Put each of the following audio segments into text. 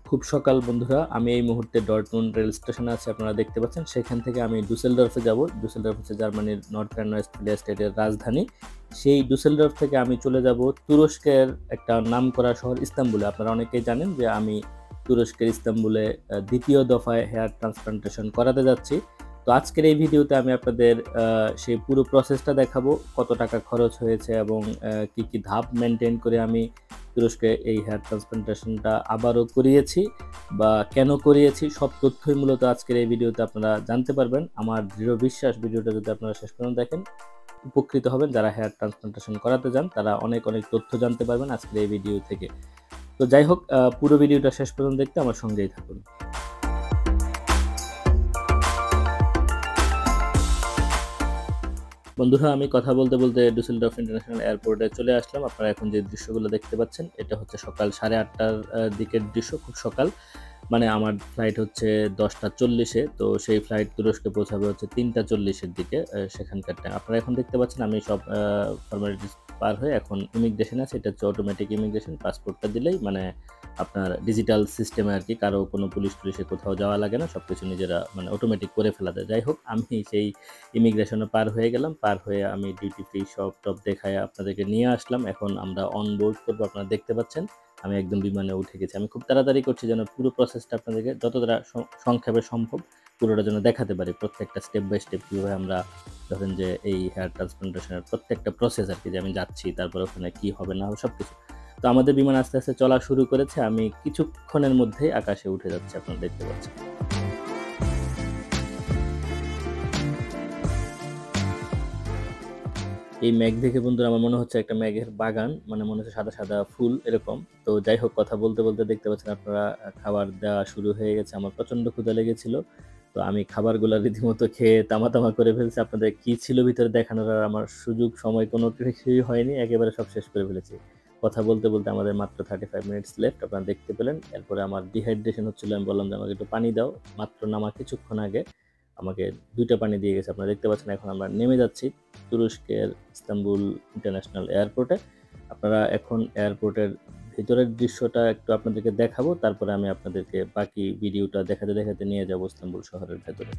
খুব সকাল বন্ধুরা, আমি এই মুহূর্তে ডর্টমুন্ড রেল স্টেশনে আছি। আপনারা দেখতে পাচ্ছেন সেখান থেকে আমি ডুসেলডর্ফে যাব। ডুসেলডর্ফ হচ্ছে জার্মানির নর্থ রাইন ওয়েস্টফালিয়া স্টেটের রাজধানী। সেই ডুসেলডর্ফ থেকে আমি চলে যাব তুরস্কের একটা নামকরা শহর ইস্তাম্বুলে। আপনারা অনেকেই জানেন যে আমি তুরস্কের ইস্তাম্বুলে দ্বিতীয় দফায় হেয়ার ট্রান্সপ্লান্টেশন করাতে যাচ্ছি। তো আজকের এই ভিডিওতে আমি আপনাদের সেই পুরো প্রসেসটা দেখাবো, কত টাকা খরচ হয়েছে এবং কি কি ধাপ মেনটেন করে আমি তুরস্কে এই হেয়ার ট্রান্সপ্লান্টেশনটা আবারও করিয়েছি বা কেন করিয়েছি, সব তথ্যই মূলত আজকের এই ভিডিওতে আপনারা জানতে পারবেন। আমার দৃঢ় বিশ্বাস ভিডিওটা যদি আপনারা শেষ পর্যন্ত দেখেন উপকৃত হবেন। যারা হেয়ার ট্রান্সপ্লান্টেশন করাতে যান তারা অনেক তথ্য জানতে পারবেন আজকের এই ভিডিও থেকে। তো যাই হোক, পুরো ভিডিওটা শেষ পর্যন্ত দেখতে আমার সঙ্গেই থাকুন। বন্ধুরা, আমি কথা বলতে বলতে ডুসেলডর্ফ ইন্টারন্যাশনাল এয়ারপোর্টে চলে আসলাম। আপনারা এখন যে দৃশ্যগুলো দেখতে পাচ্ছেন এটা হচ্ছে সকাল 8:30টার দিকের দৃশ্য। খুব সকাল, মানে আমার ফ্লাইট হচ্ছে 10:40-এ। তো সেই ফ্লাইট তুরস্কে পৌঁছাবে হচ্ছে 3:40-এর দিকে সেখানকার টাইম। আপনারা এখন দেখতে পাচ্ছেন আমি সব ফর্মালিটিস পার হয়ে এখন ইমিগ্রেশন আছে। এটা হচ্ছে অটোমেটিক ইমিগ্রেশন। পাসপোর্টটা দিলেই মানে আপনার ডিজিটাল সিস্টেমে আর কি, কারো কোনো পুলিশে কোথাও যাওয়া লাগে না, সব কিছু নিজেরা মানে অটোমেটিক করে ফেলা যায়। যাই হোক, আমি সেই ইমিগ্রেশনে পার হয়ে গেলাম। পার হয়ে আমি ডিউটি ফ্রি সব টপ দেখায় আপনাদেরকে নিয়ে আসলাম। এখন আমরা অন বোর্ড করবো। আপনারা দেখতে পাচ্ছেন আমি একদম বিমানে উঠে গেছি। আমি খুব তাড়াতাড়ি করছি যেন পুরো প্রসেসটা আপনাদেরকে যতটা সংক্ষেপে সম্ভব পুরোটা যেন দেখাতে পারি। প্রত্যেকটা স্টেপ বাই স্টেপ কীভাবে আমরা ধরেন যে এই হেয়ার ট্রান্সপ্লান্টেশনের প্রত্যেকটা প্রসেস আর কি, যে আমি যাচ্ছি, তারপর ওখানে কী হবে না হবে সব কিছু। তো আমাদের বিমান আস্তে আস্তে চলা শুরু করেছে। আমি কিছুক্ষণের মধ্যেই আকাশে উঠে যাচ্ছি, আপনারা দেখতে পাচ্ছেন। এই মেঘ দেখে বন্ধুরা আমার মনে হচ্ছে একটা মেঘের বাগান, মানে মনে হচ্ছে সাদা সাদা ফুল এরকম। তো যাই হোক, কথা বলতে বলতে দেখতে পাচ্ছেন আপনারা খাবার দেওয়া শুরু হয়ে গেছে। আমার প্রচন্ড ক্ষুধা লেগেছিল, তো আমি খাবারগুলো রীতিমতো খেয়ে তামা তামা করে ফেলছি। আপনাদের কি ছিল ভিতরে দেখানোর আর আমার সুযোগ সময় কোনো কিছুই হয়নি, একেবারে সব শেষ করে ফেলেছি। কথা বলতে বলতে আমাদের মাত্র 35 মিনিটস লেফট, আপনারা দেখতে পেলেন। এরপরে আমার ডিহাইড্রেশন হচ্ছিল, আমি বললাম যে আমাকে একটু পানি দাও। মাত্র নামা কিছুক্ষণ আগে আমাকে 2টা পানি দিয়ে গেছে, আপনারা দেখতে পাচ্ছেন। এখন আমরা নেমে যাচ্ছি তুরস্কের ইস্তাম্বুল ইন্টারন্যাশনাল এয়ারপোর্টে। আপনারা এখন এয়ারপোর্টের ভিতরের দৃশ্যটা একটু আপনাদেরকে দেখাবো, তারপরে আমি আপনাদেরকে বাকি ভিডিওটা দেখাতে দেখাতে নিয়ে যাবো ইস্তাম্বুল শহরের ভেতরে।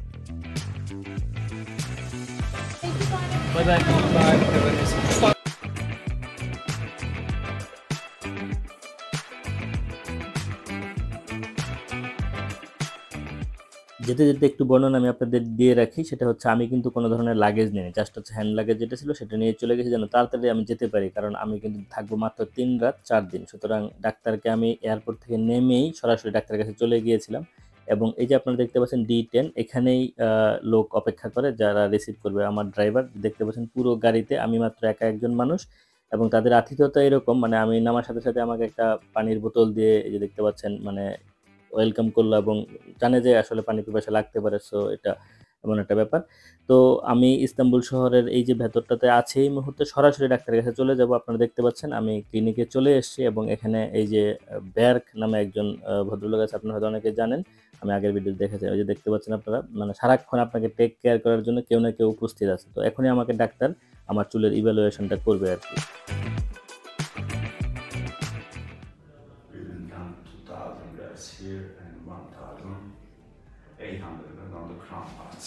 যেতে যেতে একটু বর্ণনা আমি আপনাদের দিয়ে রাখি। সেটা হচ্ছে আমি কিন্তু কোনো ধরনের লাগেজ নিইনি, জাস্ট হচ্ছে হ্যান্ড লাগেজ যেটা ছিল সেটা নিয়ে চলে গেছি যেন তাড়াতাড়ি আমি যেতে পারি, কারণ আমি কিন্তু থাকবো মাত্র 3 রাত 4 দিন। সুতরাং ডাক্তারকে আমি এয়ারপোর্ট থেকে নেমেই সরাসরি ডাক্তারের কাছে চলে গিয়েছিলাম। এবং এই যে আপনারা দেখতে পাচ্ছেন D10, এখানেই লোক অপেক্ষা করে যারা রিসিভ করবে। আমার ড্রাইভার দেখতে পাচ্ছেন পুরো গাড়িতে আমি মাত্র একা একজন মানুষ। এবং তাদের আতিথ্যতা এরকম, মানে আমি নামার সাথে সাথে আমাকে একটা পানির বোতল দিয়ে, এই যে দেখতে পাচ্ছেন, মানে ওয়েলকাম করলো এবং জানে যে আসলে পানি পিপাসা লাগতে পারে। সো এটা এমন একটা ব্যাপার। তো আমি ইস্তাম্বুল শহরের এই যে ভেতরটাতে আছি, এই মুহূর্তে সরাসরি ডাক্তারের কাছে চলে যাব। আপনারা দেখতে পাচ্ছেন আমি ক্লিনিকে চলে এসেছি এবং এখানে এই যে বেয়ার্ক নামে একজন ভদ্রলোক আছে, আপনারা হয়তো অনেকে জানেন, আমি আগের ভিডিও দেখেছি। ওই যে দেখতে পাচ্ছেন আপনারা, মানে সারাক্ষণ আপনাকে টেক কেয়ার করার জন্য কেউ না কেউ উপস্থিত আছে। তো এখনই আমাকে ডাক্তার আমার চুলের ইভ্যালুয়েশনটা করবে আর কি। Here and 1,800 on the crown parts.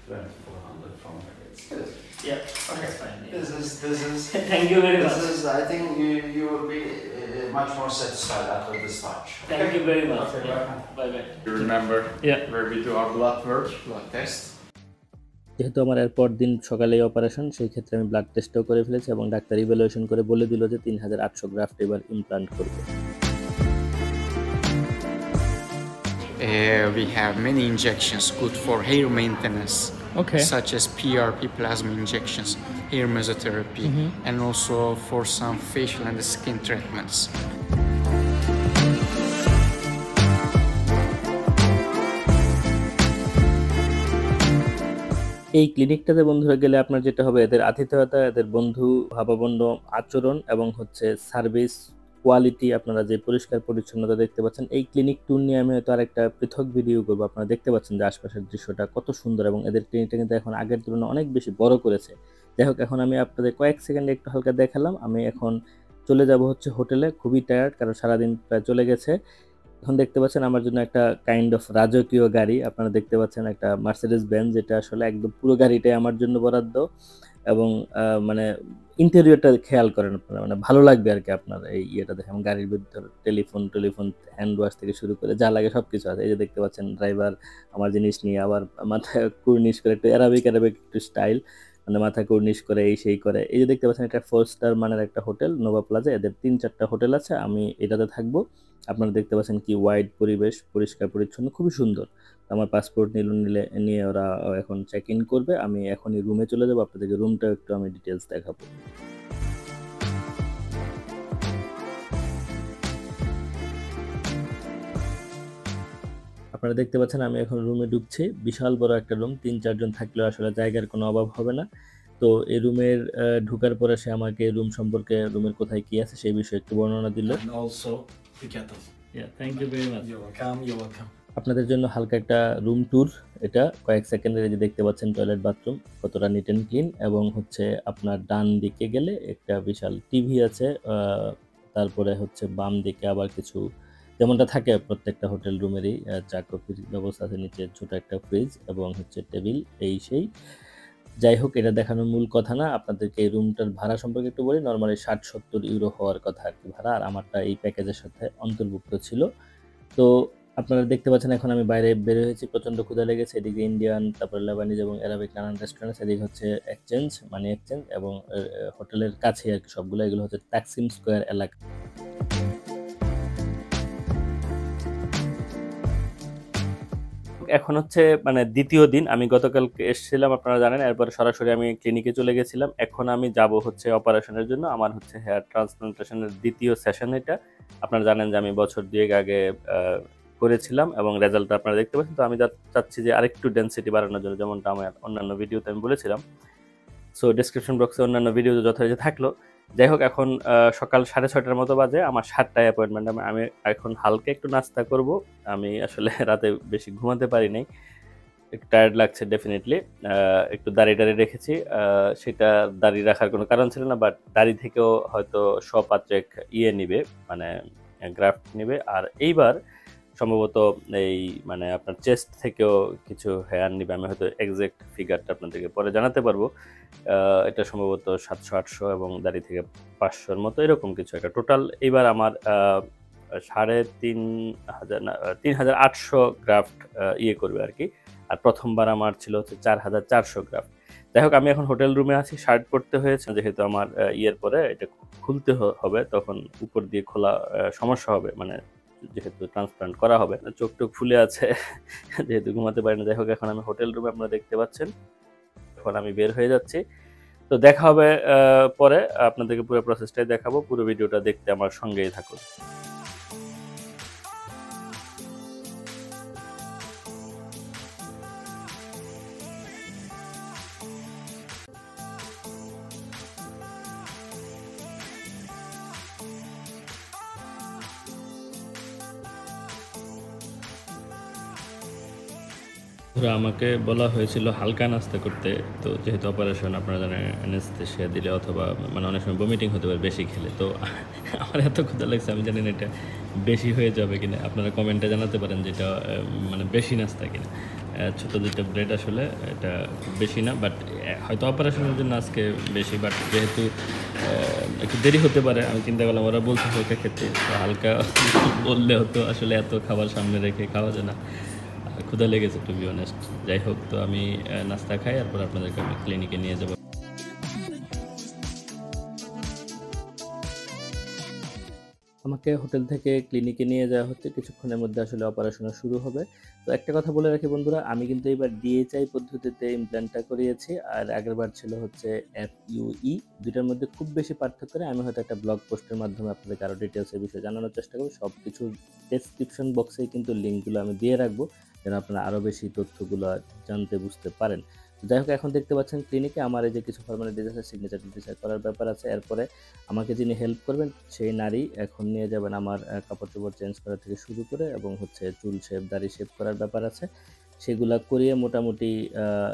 2,400 from the kids. Yeah, okay, fine. Yeah. This is. Thank you very much. This is. I think you will be much more satisfied after this touch. Thank you very much. Okay, welcome. Bye bye. You remember? Yeah. Where we do our blood work, blood test. যেহেতু আমার এরপর দিন সকালে operation, সেই ক্ষেত্রে আমি blood টেস্টও করে ফেলেছি এবং ডাক্তার ইভ্যালুয়েশন করে বলে দিল যে 3800 গ্রাফট এবার ইমপ্লান্ট করবে। We have many injections good for hair maintenance, such as PRP plasma injections, hair mesotherapy, and also for some facial and skin treatments. এই ক্লিনিকটাতে বন্ধুরা গেলে আপনার যেটা হবে, এদের আতিথেয়তা, এদের বন্ধু ভাবাপন্ন আচরণ এবং হচ্ছে সার্ভিস কোয়ালিটি, আপনারা যে পরিষ্কার পরিচ্ছন্নতা দেখতে পাচ্ছেন, এই ক্লিনিক ট্যুর নিয়ে আমি হয়তো আরেকটা পৃথক ভিডিও করবো। আপনারা দেখতে পাচ্ছেন যে আশপাশের দৃশ্যটা কত সুন্দর, এবং এদের ক্লিনিকটা কিন্তু এখন আগের তুলনায় অনেক বেশি বড় করেছে। যাই হোক, এখন আমি আপনাদের কয়েক সেকেন্ডে একটু হালকা দেখালাম। আমি এখন চলে যাব হচ্ছে হোটেলে, খুবই টায়ার্ড, কারণ সারাদিন প্রায় চলে গেছে। এখন দেখতে পাচ্ছেন আমার জন্য একটা কাইন্ড অফ রাজকীয় গাড়ি, আপনারা দেখতে পাচ্ছেন একটা মার্সিডিজ বেঞ্জ, যেটা আসলে একদম পুরো গাড়িটাই আমার জন্য বরাদ্দ। এবং মানে ইন্টেরিয়রটা খেয়াল করেন আপনারা, মানে ভালো লাগবে আর কি আপনার এই ইয়েটা দেখে। এবং গাড়ির ভিতরে টেলিফোন হ্যান্ড ওয়াশ থেকে শুরু করে যা লাগে সব কিছু আছে। এই যে দেখতে পাচ্ছেন ড্রাইভার আমার জিনিস নিয়ে আবার মাথায় কুর্নিশ করে, একটু অ্যারাবিক একটু স্টাইল, মানে মাথা কুর্নিশ করে এই সেই করে। এই যে দেখতে পাচ্ছেন এটা 4 স্টার মানের একটা হোটেল, নোভা প্লাজা। এদের 3-4টা হোটেল আছে, আমি এটাতে থাকবো। আপনারা দেখতে পাচ্ছেন কি ওয়াইড পরিবেশ, পরিষ্কার পরিচ্ছন্ন, খুবই সুন্দর। আমার পাসপোর্ট নিয়ে ওরা এখন চেক ইন করবে। আমি এখনই রুমে চলে যাবো, আপনাদেরকে রুমটা একটু আমি ডিটেলস দেখাবো। আপনারা দেখতে পাচ্ছেন আমি এখন রুমে ঢুকছি। বিশাল বড় একটা রুম, 3-4 জন থাকলেও আসলে জায়গার কোনো অভাব হবে না। তো এই রুমের ঢোকার পরে সে আমাকে রুম সম্পর্কে, রুমের কোথায় কি আছে সেই বিষয়ে একটু বর্ণনা দিল। And also the kettle. Yeah, thank you very much. You're welcome. You're welcome. আপনাদের জন্য হালকা একটা রুম ট্যুর, এটা কয়েক সেকেন্ডের। যে দেখতে পাচ্ছেন টয়লেট বাথরুম কতটা নিট অ্যান্ড ক্লিন, এবং হচ্ছে আপনার ডান দিকে গেলে একটা বিশাল টিভি আছে, তারপরে হচ্ছে বাম দিকে আবার কিছু, যেমনটা থাকে প্রত্যেকটা হোটেল রুমেরই, চা কফির ব্যবস্থা আছে, নিচে ছোট একটা ফ্রিজ এবং হচ্ছে টেবিল, এই সেই। যাই হোক, এটা দেখানোর মূল কথা না, আপনাদেরকে এই রুমটার ভাড়া সম্পর্কে একটু বলি। নর্মালি 60-70 ইউরো হওয়ার কথা আর কি ভাড়া, আর আমারটা এই প্যাকেজের সাথে অন্তর্ভুক্ত ছিল। তো আপনারা দেখতে পাচ্ছেন এখন আমি বাইরে বের হয়েছি, প্রচণ্ড ক্ষুধা লেগেছে। এদিকে ইন্ডিয়ান, তারপর লেবানিজ এবং অ্যারাবিক নানান রেস্টুরেন্ট, এদিকে হচ্ছে মানি এক্সচেঞ্জ, এবং হোটেলের কাছে আর কি সবগুলো। এগুলো হচ্ছে তাকসিম স্কোয়ার এলাকা। এখন হচ্ছে মানে দ্বিতীয় দিন, আমি গতকালকে এসেছিলাম আপনারা জানেন, এরপর সরাসরি আমি ক্লিনিকে চলে গেছিলাম। এখন আমি যাব হচ্ছে অপারেশনের জন্য। আমার হচ্ছে হেয়ার ট্রান্সপ্লান্টেশনের দ্বিতীয় সেশন এটা। আপনারা জানেন যে আমি বছর 2 আগে করেছিলাম, এবং রেজাল্টটা আপনারা দেখতে পাচ্ছেন। তো আমি চাচ্ছি যে আরেকটু ডেন্সিটি বাড়ানোর জন্য, যেমনটা আমার অন্যান্য ভিডিওতে আমি বলেছিলাম। সো ডেসক্রিপশন বক্সে অন্যান্য ভিডিও যথাযথ থাকলো। যাই হোক, এখন সকাল 6:30টার মতো বাজে, আমার 7টায় অ্যাপয়েন্টমেন্ট। আমি এখন হালকা একটু নাস্তা করব। আমি আসলে রাতে বেশি ঘুমাতে পারি নাই, একটু টায়ার্ড লাগছে ডেফিনেটলি। একটু দাড়ি রেখেছি, সেটা দাড়ি রাখার কোনো কারণ ছিল না, বাট দাড়ি থেকেও হয়তো 100-5 নিবে, মানে গ্রাফট নিবে। আর এইবার সম্ভবত এই মানে আপনার চেস্ট থেকেও কিছু হেয়ার নিবে। আমি হয়তো এক্সাক্ট ফিগারটা আপনাদেরকে পরে জানাতে পারবো। এটা সম্ভবত 700-800 এবং দাড়ি থেকে 500-র মতো, এরকম কিছু একটা টোটাল। এইবার আমার 3,800 গ্রাফট করবে আর কি। আর প্রথমবার আমার ছিল হচ্ছে 4,400 গ্রাফট। যাই হোক, আমি এখন হোটেল রুমে আছি। শার্ট পরতে হয়েছে যেহেতু আমার পরে এটা খুলতে হবে, তখন উপর দিয়ে খোলা সমস্যা হবে, মানে যেহেতু ট্রান্সপ্লান্ট করা হবে। চোখ টোক ফুলে আছে যেহেতু ঘুমাতে পারি না। যাই হোক, এখন আমি হোটেল রুমে, আপনারা দেখতে পাচ্ছেন। এখন আমি বের হয়ে যাচ্ছি। তো দেখা হবে পরে, আপনাদেরকে পুরো প্রসেসটাই দেখাবো। পুরো ভিডিওটা দেখতে আমার সঙ্গেই থাকুন। আমাকে বলা হয়েছিল হালকা নাস্তা করতে। তো যেহেতু অপারেশন, আপনারা জানেন অ্যানেস্থেসিয়া দিলে অথবা মানে অনেক সময় ভমিটিং হতে পারে বেশি খেলে। তো আমার এত ক্ষুধা লাগছে, আমি জানি না এটা বেশি হয়ে যাবে কিনা। আপনারা কমেন্টে জানাতে পারেন যে এটা মানে বেশি নাস্তা কিনা। ছোটো 2টা ব্রেড, আসলে এটা খুব বেশি না, বাট হয়তো অপারেশনের জন্য আজকে বেশি। বাট যেহেতু একটু দেরি হতে পারে, আমি চিন্তা করলাম ওরা বলছে হালকা খেতে, তো হালকা বললে হতো। আসলে এত খাবার সামনে রেখে খাওয়া যায় না, ক্ষুধা লেগেছে টু বি অনেস্ট। যাই হোক, তো আমি নাস্তা খাই, এরপর আপনাদেরকে আমি ক্লিনিকে নিয়ে যাব। আমাকে হোটেল থেকে ক্লিনিকে নিয়ে যাওয়া হচ্ছে, কিছুক্ষণের মধ্যে আসলে অপারেশন শুরু হবে। তো একটা কথা বলে রাখি বন্ধুরা, আমি কিন্তু এবার ডিএইচআই পদ্ধতিতে ইমপ্ল্যান্টটা করিয়েছি, আর আগেরবার ছিল হচ্ছে FUE। দুইটার মধ্যে খুব বেশি পার্থক্য নেই। আমি হয়তো একটা ব্লগ পোস্টের মাধ্যমে আপনাদেরকে আরও ডিটেলসের বিষয়ে জানানোর চেষ্টা করব। সব কিছু ডেসক্রিপশন বক্সেই কিন্তু লিঙ্কগুলো আমি দিয়ে রাখবো। যেন আপনারা আরও বেশি তথ্যগুলো জানতে বুঝতে পারেন। যাই হোক, এখন দেখতে পাচ্ছেন ক্লিনিকে আমার এই যে কিছু ফর্মালিটিস আছে, সিগনেচার টিগনেচার করার ব্যাপার আছে। এরপরে আমাকে যিনি হেল্প করবেন সেই নারী এখন নিয়ে যাবেন আমার কাপড় চোপড় চেঞ্জ করা থেকে শুরু করে, এবং হচ্ছে চুল শেভ, দাড়ি শেভ করার ব্যাপার আছে, সেগুলা করিয়ে মোটামুটি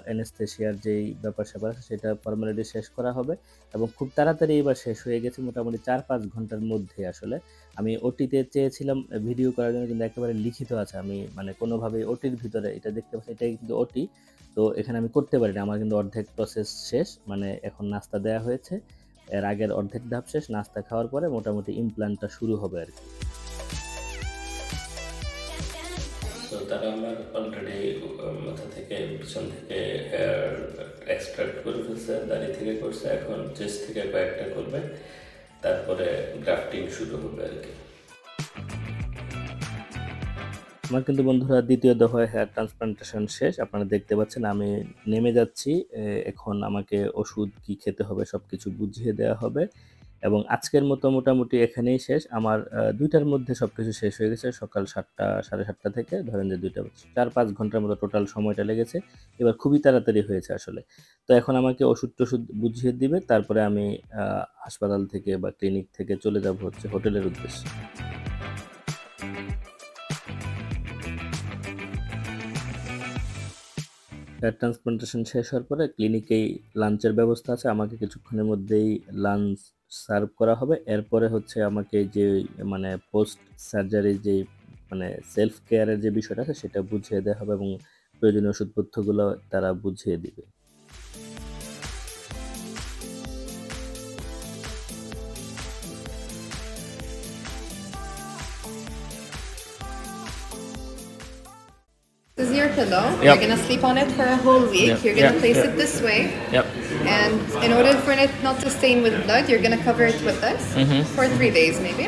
অ্যানেস্থেশিয়ার যেই ব্যাপার-স্যাপার আছে সেটা ফর্মালিটি শেষ করা হবে, এবং খুব তাড়াতাড়ি এবার শেষ হয়ে গেছে, মোটামুটি 4-5 ঘন্টার মধ্যে। আসলে আমি ওটিতে চেয়েছিলাম ভিডিও করার জন্য, কিন্তু একেবারে লিখিত আছে, আমি মানে কোনোভাবেই ওটির ভিতরে এটা দেখতে পাচ্ছি, এটাই কিন্তু ওটি, তো এখানে আমি করতে পারিনি। আমার কিন্তু অর্ধেক প্রসেস শেষ, মানে এখন নাস্তা দেওয়া হয়েছে, এর আগের অর্ধেক ধাপ শেষ, নাস্তা খাওয়ার পরে মোটামুটি ইমপ্ল্যান্টটা শুরু হবে আর কি। তো তারা আমার অলরেডি মাথা থেকে পিছন থেকে হেয়ার এক্সট্রাক্ট করে ফেলছে, দাড়ি থেকে করছে, এখন চেস্ট থেকে কয়েকটা করবে, তারপরে গ্রাফটিং শুরু হবে আর কি। আমার কিন্তু বন্ধুরা দ্বিতীয় দফায় হেয়ার ট্রান্সপ্লান্টেশন শেষ, আপনারা দেখতে পাচ্ছেন আমি নেমে যাচ্ছি। এখন আমাকে ওষুধ কি খেতে হবে সব কিছু বুঝিয়ে দেওয়া হবে, এবং আজকের মতো মোটামুটি এখানেই শেষ। আমার 2টার মধ্যে সব কিছু শেষ হয়ে গেছে, সকাল 7টা 7:30 থেকে ধরেন যে 2টা, 4-5 ঘন্টার মতো টোটাল সময়টা লেগেছে। এবার খুবই তাড়াতাড়ি হয়েছে আসলে। তো এখন আমাকে ওষুধ-টষুধ বুঝিয়ে দিবে, তারপরে আমি হাসপাতাল থেকে বা ক্লিনিক থেকে চলে যাব হচ্ছে হোটেলের উদ্দেশ্যে। হেয়ার ট্রান্সপ্লান্টেশন শেষ হওয়ার পরে ক্লিনিকেই লাঞ্চের ব্যবস্থা আছে, আমাকে কিছুক্ষণের মধ্যেই লাঞ্চ সার্ভ করা হবে। এরপরে হচ্ছে আমাকে যে মানে পোস্ট সার্জারি যে মানে সেলফ কেয়ারের যে বিষয়টা আছে সেটা বুঝিয়ে দেওয়া হবে, এবং প্রয়োজনীয় ওষুধপত্রগুলো তারা বুঝিয়ে দিবে। This is your pillow. You're gonna sleep on it for a whole week. You're gonna place it this way. And in order for it not to stain with blood, you're gonna cover it with this for 3 days maybe.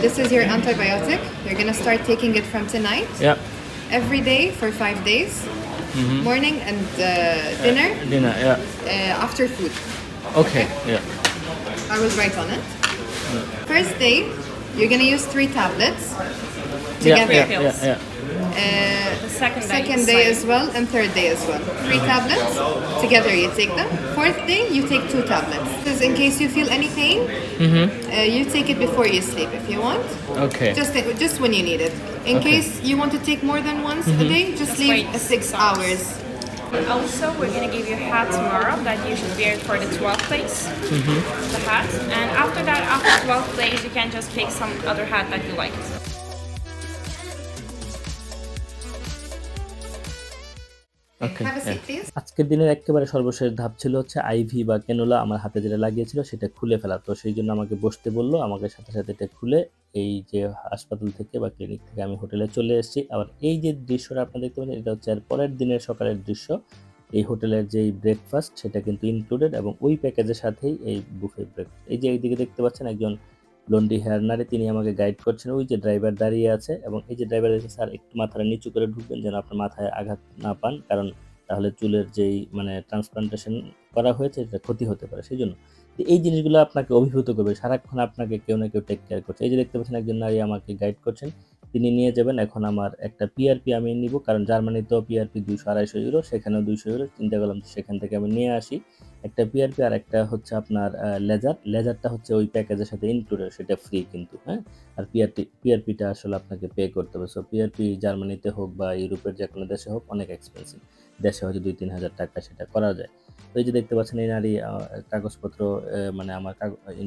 This is your antibiotic. You're gonna start taking it from tonight. Every day for 5 days. Morning and dinner. After food. Okay. I will write on it. First day, you're gonna use 3 tablets together. Second day as well, and third day as well. 3 tablets together you take them. Fourth day you take 2 tablets. This is in case you feel any pain. You take it before you sleep if you want. Okay. Just when you need it. In case you want to take more than once a day, just leave 6 hours. Also, we're going to give you a hat tomorrow that you should wear for the 12th days. The hat. And after that, after 12 days, you can just pick some other hat that you like. Have a seat, please. আজকের দিনের একেবারে সর্বশেষ ধাপ ছিল হচ্ছে ivy বা cannula আমার হাতে যেটা লাগিয়েছিল সেটা খুলে ফেলা। তো সেই জন্য আমাকে বসতে বললো, আমাকে সাথে সাথে এটা খুলে এই যে হাসপাতাল থেকে বা ক্লিনিক থেকে আমি হোটেলে চলে এসেছি। আবার এই যে দৃশ্যটা আপনারা দেখতে পাচ্ছেন এটা হচ্ছে এর পরের দিনের সকালের দৃশ্য। এই হোটেলের যেই ব্রেকফাস্ট সেটা কিন্তু ইনক্লুডেড, এবং ওই প্যাকেজের সাথেই এই বুফে ব্রেকফাস্ট। এই যে এইদিকে দেখতে পাচ্ছেন একজন ব্লন্ডি হেয়ার নারী, তিনি আমাকে গাইড করছেন। ওই যে ড্রাইভার দাঁড়িয়ে আছে, এবং এই যে ড্রাইভার এসে, স্যার একটু মাথাটা নিচু করে ঢুকবেন যেন আপনার মাথায় আঘাত না পান, কারণ তাহলে চুলের যেই মানে ট্রান্সপ্লান্টেশন করা হয়েছে এটা ক্ষতি হতে পারে। সেই জন্য এই জিনিসগুলো আপনাকে অভিভূত করবে, সারাক্ষণ আপনাকে কেউ না কেউ টেক কেয়ার করছে। এই যে দেখতে পাচ্ছেন একজন নারী আমাকে গাইড করছেন, তিনি নিয়ে যাবেন। এখন আমার একটা পিআরপি আমি নিব, কারণ জার্মানিতেও পিআরপি 200-250 ইউরো, সেখানেও 200 ইউরো। চিন্তা করলাম সেখান থেকে আমি নিয়ে আসি একটা পিআরপি, আর একটা হচ্ছে আপনার লেজারটা হচ্ছে ওই প্যাকেজের সাথে ইনক্লুডেড, সেটা ফ্রি কিন্তু, হ্যাঁ। আর পিআরপিটা আসলে আপনাকে পে করতে হবে। সো পিআরপি জার্মানিতে হোক বা ইউরোপের যে কোনো দেশে হোক অনেক এক্সপেন্সিভ, দেশে হয়তো 2-3 হাজার টাকা সেটা করা যায়। তো এই যে দেখতে পাচ্ছেন এই নারী কাগজপত্র মানে আমার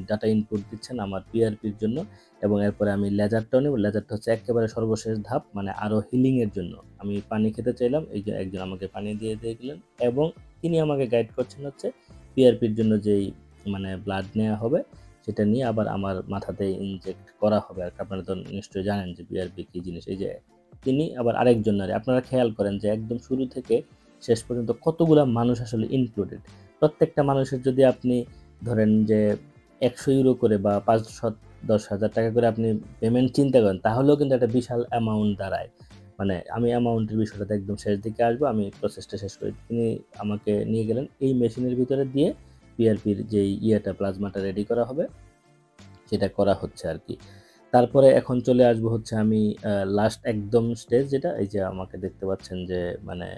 ডাটা ইনপুট দিচ্ছেন আমার পিআরপির জন্য, এবং এরপরে আমি লেজারটাও নেব। লেজারটা হচ্ছে একেবারে সর্বশেষ ধাপ, মানে আরও হিলিংয়ের জন্য। আমি পানি খেতে চাইলাম, এই যে একজন আমাকে পানি দিয়ে গেলেন, এবং তিনি আমাকে গাইড করছেন হচ্ছে পিআরপির জন্য যেই মানে ব্লাড নেওয়া হবে সেটা নিয়ে আবার আমার মাথাতে ইনজেক্ট করা হবে। আর আপনারা তো নিশ্চয়ই জানেন যে পিআরপি কী জিনিস। এই যে তিনি আবার আরেকজন নারী, আপনারা খেয়াল করেন যে একদম শুরু থেকে শেষ পর্যন্ত কতগুলা মানুষ আসলে ইনক্লুডেড। প্রত্যেকটা মানুষের যদি আপনি ধরেন যে 100 ইউরো করে বা 5-10 হাজার টাকা করে আপনি পেমেন্ট চিন্তা করেন, তাহলেও কিন্তু একটা বিশাল অ্যামাউন্ট দাঁড়ায়। মানে আমি অ্যামাউন্টের বিষয়টাতে একদম শেষ দিকে আসবো, আমি প্রসেসটা শেষ করি। তিনি আমাকে নিয়ে গেলেন এই মেশিনের ভিতরে দিয়ে পিআরপির যেই প্লাজমাটা রেডি করা হবে সেটা করা হচ্ছে আর কি। তারপরে এখন চলে আসবো হচ্ছে আমি লাস্ট একদম স্টেজ, যেটা এই যে আমাকে দেখতে পাচ্ছেন যে মানে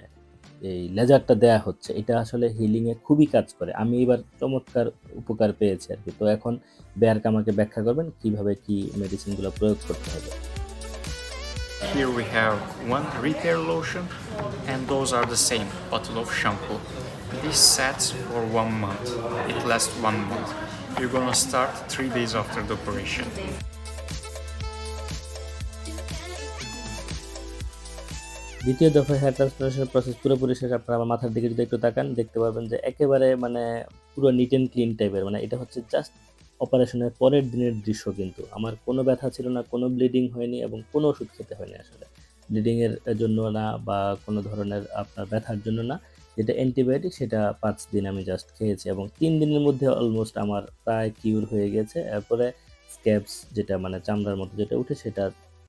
এই লেজারটা দেয়া হচ্ছে, এটা আসলে হিলিংয়ে খুবই কাজ করে। আমি এবার চমৎকার উপকার পেয়েছি আর কি। তো এখন বেয়ারকে আমাকে ব্যাখ্যা করবেন কিভাবে কি মেডিসিনগুলো প্রয়োগ করতে হবে। Here we have one repair lotion and those are the same bottle of shampoo. This sets for 1 month. It lasts 1 month. You're gonna start 3 days after the operation. দ্বিতীয় দফায় হেয়ার ট্রান্সপ্লান্টেশন প্রসেস পুরোপুরি শেষ। আপনারা আমার মাথার দিকে যদি একটু তাকান দেখতে পারবেন যে একেবারে মানে পুরো নিট অ্যান্ড ক্লিন টাইপের, মানে এটা হচ্ছে জাস্ট অপারেশনের পরের দিনের দৃশ্য। কিন্তু আমার কোনো ব্যথা ছিল না, কোনো ব্লিডিং হয়নি এবং কোনো ওষুধ খেতে হয়নি আসলে, ব্লিডিংয়ের জন্য না বা কোনো ধরনের আপনার ব্যথার জন্য না। যেটা অ্যান্টিবায়োটিক সেটা 5 দিন আমি জাস্ট খেয়েছি এবং 3 দিনের মধ্যে অলমোস্ট আমার প্রায় কিউর হয়ে গেছে। এরপরে স্ক্যাবস যেটা মানে চামড়ার মতো যেটা উঠে সেটা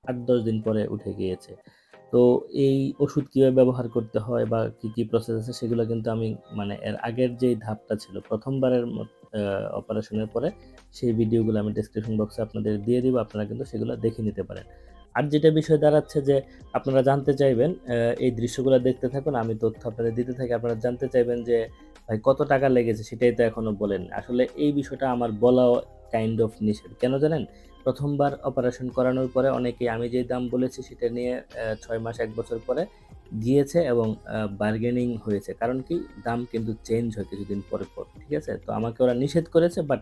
8-10 দিন পরে উঠে গিয়েছে। তো এই ওষুধ কীভাবে ব্যবহার করতে হয় বা কী প্রসেস আছে সেগুলো কিন্তু আমি মানে এর আগের যেই ধাপটা ছিল প্রথমবারের অপারেশনের পরে, সেই ভিডিওগুলো আমি ডেসক্রিপশন বক্সে আপনাদের দিয়ে দিব, আপনারা কিন্তু সেগুলো দেখে নিতে পারেন। আর যেটা বিষয় দাঁড়াচ্ছে যে আপনারা জানতে চাইবেন, এই দৃশ্যগুলো দেখতে থাকুন, আমি তথ্য আপনাদের দিতে থাকি। আপনারা জানতে চাইবেন যে ভাই কত টাকা লেগেছে, সেটাই তো এখনো বলেন। আসলে এই বিষয়টা আমার বলাও কাইন্ড অফ নিষেধ। কেন জানেন? প্রথমবার অপারেশন করানোর পরে অনেকেই আমি যে দাম বলেছি সেটা নিয়ে 6 মাস 1 বছর পরে গিয়েছে এবং বার্গেনিং হয়েছে। কারণ কি, দাম কিন্তু চেঞ্জ হয় কিছুদিন পর, ঠিক আছে? তো আমাকে ওরা নিষেধ করেছে, বাট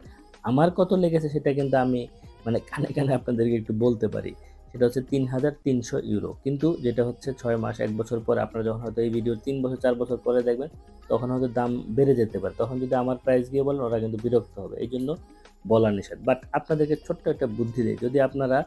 আমার কত লেগেছে সেটা কিন্তু আমি মানে কানে আপনাদেরকে একটু বলতে পারি। সেটা হচ্ছে ৩,৩০০ ইউরো। কিন্তু যেটা হচ্ছে 6 মাস 1 বছর পরে, আপনারা যখন হয়তো এই ভিডিওর 3 বছর 4 বছর পরে দেখবেন, তখন হয়তো দাম বেড়ে যেতে পারে। তখন যদি আমার প্রাইস গিয়ে বলেন, ওরা কিন্তু বিরক্ত হবে। এইজন্য বলা নিষেধ। বাট আপনাদেরকে ছোট্ট একটা বুদ্ধি দেই, যদি আপনারা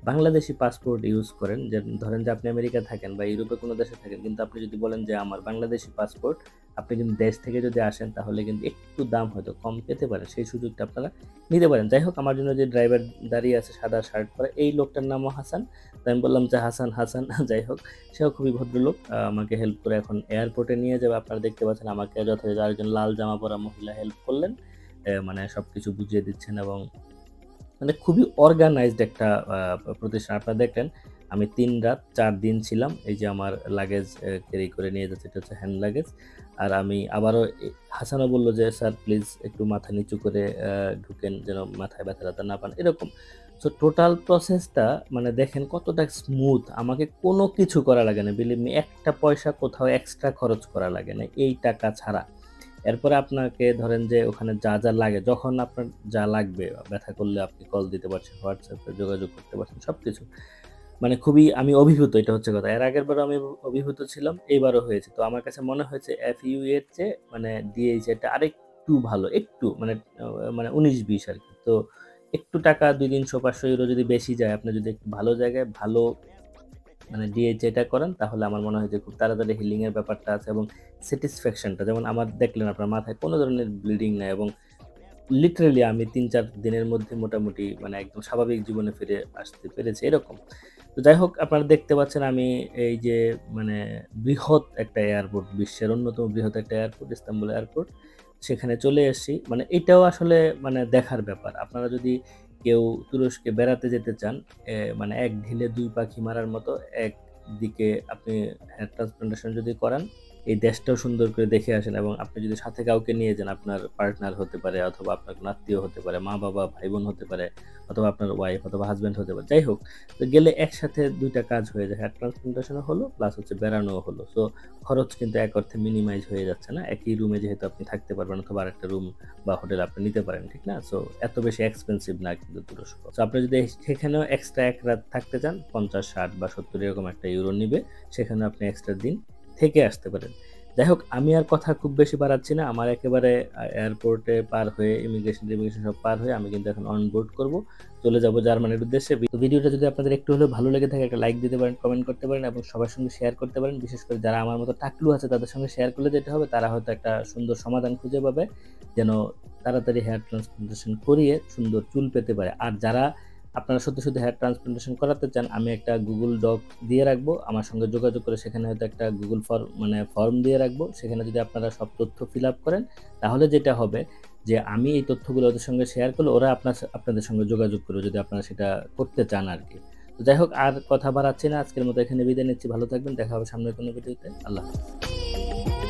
বাংলাদেশি পাসপোর্ট ইউজ করেন, যে ধরেন যে আপনি আমেরিকা থাকেন বা ইউরোপে কোনো দেশে থাকেন, কিন্তু আপনি যদি বলেন যে আমার বাংলাদেশি পাসপোর্ট, আপনি কিন্তু দেশ থেকে যদি আসেন তাহলে কিন্তু একটু দাম হয়তো কম পেতে পারেন। সেই সুযোগটা আপনারা নিতে পারেন। যাই হোক, আমার জন্য যে ড্রাইভার দাঁড়িয়ে আছে সাদা শার্ট পরে, এই লোকটার নামও হাসান। তো আমি বললাম যে হাসান। যাই হোক, সেও খুবই ভদ্রলোক, আমাকে হেল্প করে এখন এয়ারপোর্টে নিয়ে যাবে। আপনারা দেখতে পাচ্ছেন আমাকে যথাযথ আরেকজন লাল জামা পরা মহিলা হেল্প করলেন, মানে সবকিছু বুঝিয়ে দিচ্ছেন এবং মানে খুবই অর্গানাইজড একটা প্রতিষ্ঠান। আপনারা দেখলেন আমি 3 রাত 4 দিন ছিলাম। এই যে আমার লাগেজ ক্যারি করে নিয়ে যাচ্ছে, এটা হচ্ছে হ্যান্ড লাগেজ। আর আমি আবারও হাসানও বলল যে স্যার প্লিজ একটু মাথা নিচু করে ঢুকেন, যেন মাথায় ব্যথা না পান, এরকম। সো টোটাল প্রসেসটা মানে দেখেন কতটা স্মুথ, আমাকে কোনো কিছু করা লাগে না, বিলিভ মি, একটা পয়সা কোথাও এক্সট্রা খরচ করা লাগে না এই টাকা ছাড়া। এরপরে আপনাকে ধরেন যে ওখানে যা লাগে, যখন আপনার যা লাগবে, ব্যথা করলে আপনি কল দিতে পারছেন, হোয়াটসঅ্যাপে যোগাযোগ করতে পারছেন, সবকিছু মানে খুবই আমি অভিভূত, এটা হচ্ছে কথা। এর আগের বারও আমি অভিভূত ছিলাম, এইবারও হয়েছে। তো আমার কাছে মনে হয়েছে FU এর চেয়ে মানে DH এটা আরেকটু ভালো, একটু মানে 19-20 আর কি। তো একটু টাকা 200-300-500 ইউরো যদি বেশি যায়, আপনি যদি একটু ভালো জায়গায় ভালো মানে DH এটা করেন, তাহলে আমার মনে হয় যে খুব তাড়াতাড়ি হিলিং এর ব্যাপারটা আছে এবং স্যাটিসফ্যাকশনটা, যেমন আমার দেখলেন আপনার মাথায় কোনো ধরনের ব্লিডিং নাই এবং লিটারেলি আমি 3-4 দিনের মধ্যে মোটামুটি মানে একদম স্বাভাবিক জীবনে ফিরে আসতে পেরেছি, এরকম। তো যাই হোক, আপনারা দেখতে পাচ্ছেন আমি এই যে মানে বৃহৎ একটা এয়ারপোর্ট, বিশ্বের অন্যতম বৃহৎ একটা এয়ারপোর্ট, ইস্তাম্বুল এয়ারপোর্ট, সেখানে চলে এসেছি। মানে এটাও আসলে মানে দেখার ব্যাপার। আপনারা যদি কেউ তুরস্কে বেড়াতে যেতে চান, মানে এক ঢিলে 2 পাখি মারার মতো, একদিকে আপনি হেয়ার ট্রান্সপ্লান্টেশন যদি করান, এই দেশটাও সুন্দর করে দেখে আসেন এবং আপনি যদি সাথে কাউকে নিয়ে যান, আপনার পার্টনার হতে পারে অথবা আপনার কোনো আত্মীয় হতে পারে, মা বাবা ভাই বোন হতে পারে অথবা আপনার ওয়াইফ অথবা হাজব্যান্ড হতে পারে, যাই হোক, তো গেলে একসাথে 2টা কাজ হয়ে যায়, হেয়ার ট্রান্সপ্লান্টেশনও হলো প্লাস হচ্ছে বেড়ানোও হলো। সো খরচ কিন্তু এক অর্থে মিনিমাইজ হয়ে যাচ্ছে না, একই রুমে যেহেতু আপনি থাকতে পারবেন অথবা আরেকটা রুম বা হোটেল আপনি নিতে পারেন, ঠিক না? সো এত বেশি এক্সপেন্সিভ না কিন্তু তুরস্ক। সো আপনি যদি সেখানেও এক্সট্রা 1 রাত থাকতে চান, 50, 60 বা 70 এরকম একটা ইউরো নিবে, সেখানে আপনি এক্সট্রা দিন থেকে আসতে পারেন। যাই হোক, আমি আর কথা খুব বেশি বাড়াচ্ছি না। আমার একেবারে এয়ারপোর্টে পার হয়ে ইমিগ্রেশন সব পার হয়ে আমি কিন্তু এখন অনবোর্ড করব, চলে যাব জার্মানির উদ্দেশ্যে। তো ভিডিওটা যদি আপনাদের একটু হলেও ভালো লেগে থাকে, একটা লাইক দিতে পারেন, কমেন্ট করতে পারেন এবং সবার সঙ্গে শেয়ার করতে পারেন। বিশেষ করে যারা আমার মতো টাকলু আছে তাদের সঙ্গে শেয়ার করলে যেটা হবে, তারা হয়তো একটা সুন্দর সমাধান খুঁজে পাবে, যেন তাড়াতাড়ি হেয়ার ট্রান্সপ্লান্টেশন করিয়ে সুন্দর চুল পেতে পারে। আর যারা আপনারা সত্যি হেয়ার ট্রান্সপ্লান্টেশন করাতে চান, আমি একটা গুগল ডক দিয়ে রাখবো, আমার সঙ্গে যোগাযোগ করে সেখানে হয়তো একটা গুগল ফর্ম দিয়ে রাখবো। সেখানে যদি আপনারা সব তথ্য ফিল আপ করেন, তাহলে যেটা হবে যে আমি এই তথ্যগুলো ওদের সঙ্গে শেয়ার করলে ওরা আপনাদের সঙ্গে যোগাযোগ করবে যদি আপনারা সেটা করতে চান আর কি। তো যাই হোক, আর কথা বাড়াচ্ছি না, আজকের মতো এখানে বিদায় নিচ্ছি। ভালো থাকবেন, দেখা হবে সামনের কোনো ভিডিওতে। আল্লাহ হাফেজ।